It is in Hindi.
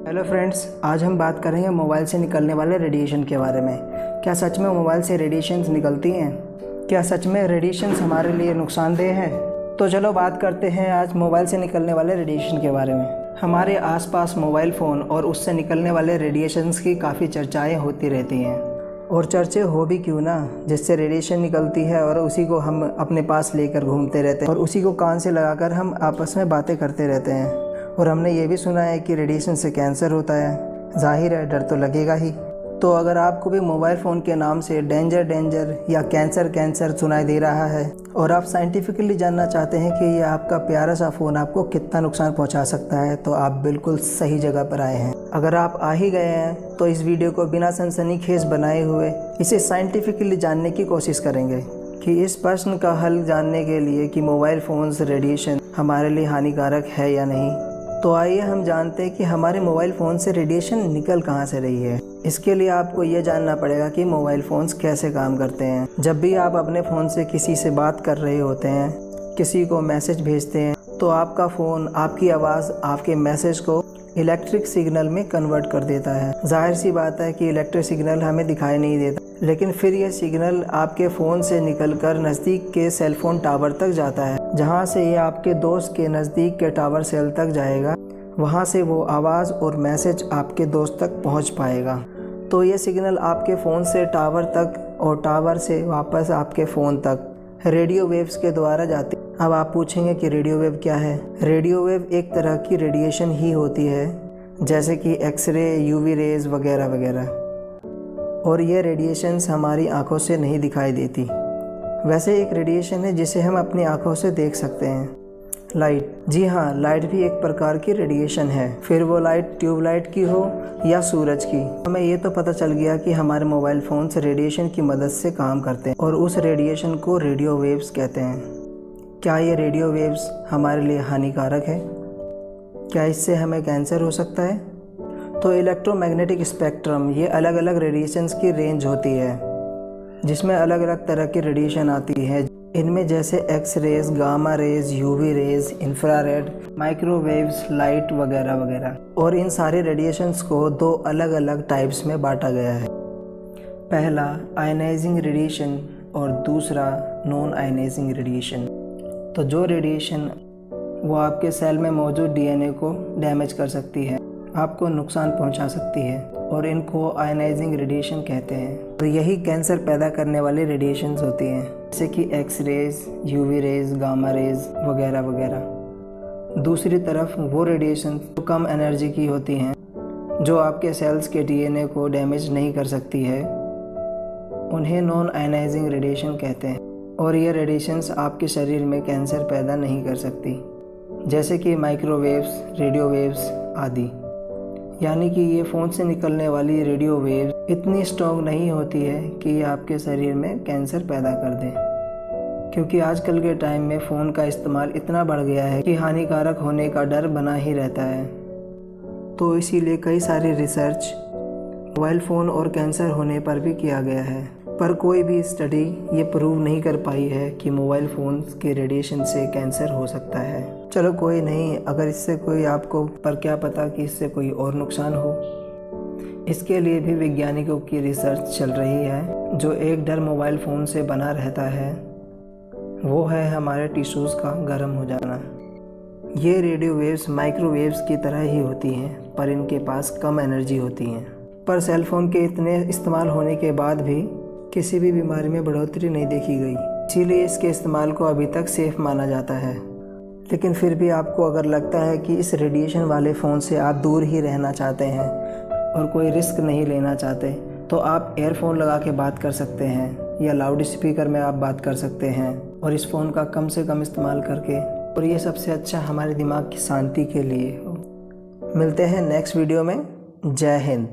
हेलो फ्रेंड्स, आज हम बात करेंगे मोबाइल से निकलने वाले रेडिएशन के बारे में। क्या सच में मोबाइल से रेडिएशंस निकलती हैं? क्या सच में रेडिएशंस हमारे लिए नुकसानदेह हैं? तो चलो बात करते हैं आज मोबाइल से निकलने वाले रेडिएशन के बारे में। हमारे आसपास मोबाइल फ़ोन और उससे निकलने वाले रेडिएशंस की काफ़ी चर्चाएँ होती रहती हैं। और चर्चे हो भी क्यों ना, जिससे रेडिएशन निकलती है और उसी को हम अपने पास लेकर घूमते रहते हैं और उसी को कान से लगाकर हम आपस में बातें करते रहते हैं। और हमने ये भी सुना है कि रेडिएशन से कैंसर होता है। जाहिर है, डर तो लगेगा ही। तो अगर आपको भी मोबाइल फ़ोन के नाम से डेंजर या कैंसर सुनाई दे रहा है और आप साइंटिफिकली जानना चाहते हैं कि ये आपका प्यारा सा फ़ोन आपको कितना नुकसान पहुंचा सकता है, तो आप बिल्कुल सही जगह पर आए हैं। अगर आप आ ही गए हैं तो इस वीडियो को बिना सनसनीखेज बनाए हुए इसे साइंटिफिकली जानने की कोशिश करेंगे कि इस प्रश्न का हल जानने के लिए कि मोबाइल फ़ोन से रेडिएशन हमारे लिए हानिकारक है या नहीं। तो आइए हम जानते हैं कि हमारे मोबाइल फ़ोन से रेडिएशन निकल कहाँ से रही है। इसके लिए आपको ये जानना पड़ेगा कि मोबाइल फ़ोन्स कैसे काम करते हैं। जब भी आप अपने फ़ोन से किसी से बात कर रहे होते हैं, किसी को मैसेज भेजते हैं, तो आपका फ़ोन आपकी आवाज़ आपके मैसेज को इलेक्ट्रिक सिग्नल में कन्वर्ट कर देता है। जाहिर सी बात है कि इलेक्ट्रिक सिग्नल हमें दिखाई नहीं देता, लेकिन फिर यह सिग्नल आपके फ़ोन से निकलकर नज़दीक के सेलफोन टावर तक जाता है, जहां से ये आपके दोस्त के नज़दीक के टावर सेल तक जाएगा। वहां से वो आवाज़ और मैसेज आपके दोस्त तक पहुंच पाएगा। तो ये सिग्नल आपके फ़ोन से टावर तक और टावर से वापस आपके फ़ोन तक रेडियो वेव्स के द्वारा जाती। अब आप पूछेंगे कि रेडियो वेव क्या है? रेडियो वेव एक तरह की रेडिएशन ही होती है, जैसे कि एक्सरे, यूवी रेज वगैरह वगैरह। और ये रेडिएशंस हमारी आंखों से नहीं दिखाई देती। वैसे एक रेडिएशन है जिसे हम अपनी आंखों से देख सकते हैं, लाइट। जी हाँ, लाइट भी एक प्रकार की रेडिएशन है, फिर वो लाइट ट्यूबलाइट की हो या सूरज की। हमें ये तो पता चल गया कि हमारे मोबाइल फ़ोन से रेडिएशन की मदद से काम करते हैं और उस रेडिएशन को रेडियो वेव्स कहते हैं। क्या ये रेडियो वेव्स हमारे लिए हानिकारक है? क्या इससे हमें कैंसर हो सकता है? तो इलेक्ट्रोमैग्नेटिक स्पेक्ट्रम, ये अलग अलग रेडिएशंस की रेंज होती है, जिसमें अलग अलग तरह की रेडिएशन आती है। इनमें जैसे X rays, gamma rays, UV rays, infrared, microwaves, light वगैरह वगैरह। और इन सारे रेडिएशंस को दो अलग अलग टाइप्स में बांटा गया है। पहला आयनाइजिंग रेडिएशन और दूसरा नॉन आयनाइजिंग रेडिएशन। तो जो रेडिएशन वो आपके सेल में मौजूद डीएनए को डैमेज कर सकती है, आपको नुकसान पहुंचा सकती है, और इनको आयनाइजिंग रेडिएशन कहते हैं। तो यही कैंसर पैदा करने वाली रेडिएशंस होती हैं, जैसे कि X rays, UV rays, gamma rays वगैरह वगैरह। दूसरी तरफ वो रेडिएशन जो कम एनर्जी की होती हैं, जो आपके सेल्स के डीएनए को डैमेज नहीं कर सकती है, उन्हें नॉन आयनाइजिंग रेडिएशन कहते हैं। और ये रेडिएशंस आपके शरीर में कैंसर पैदा नहीं कर सकती, जैसे कि माइक्रोवेव्स, रेडियो वेव्स आदि। यानी कि ये फ़ोन से निकलने वाली रेडियो वेव इतनी स्ट्रॉन्ग नहीं होती है कि ये आपके शरीर में कैंसर पैदा कर दें, क्योंकि आजकल के टाइम में फ़ोन का इस्तेमाल इतना बढ़ गया है कि हानिकारक होने का डर बना ही रहता है। तो इसीलिए कई सारी रिसर्च मोबाइल फ़ोन और कैंसर होने पर भी किया गया है, पर कोई भी स्टडी ये प्रूव नहीं कर पाई है कि मोबाइल फ़ोन के रेडिएशन से कैंसर हो सकता है। चलो कोई नहीं, अगर इससे कोई आपको, पर क्या पता कि इससे कोई और नुकसान हो। इसके लिए भी वैज्ञानिकों की रिसर्च चल रही है। जो एक डर मोबाइल फ़ोन से बना रहता है वो है हमारे टिश्यूज़ का गर्म हो जाना। ये रेडियो वेव्स माइक्रोवेव्स की तरह ही होती हैं, पर इनके पास कम एनर्जी होती हैं। पर सेलफोन के इतने इस्तेमाल होने के बाद भी किसी भी बीमारी में बढ़ोतरी नहीं देखी गई, इसीलिए इसके इस्तेमाल को अभी तक सेफ़ माना जाता है। लेकिन फिर भी आपको अगर लगता है कि इस रेडिएशन वाले फ़ोन से आप दूर ही रहना चाहते हैं और कोई रिस्क नहीं लेना चाहते, तो आप एयरफोन लगा के बात कर सकते हैं या लाउड स्पीकर में आप बात कर सकते हैं, और इस फ़ोन का कम से कम इस्तेमाल करके। और ये सबसे अच्छा हमारे दिमाग की शांति के लिए हो। मिलते हैं नेक्स्ट वीडियो में। जय हिंद।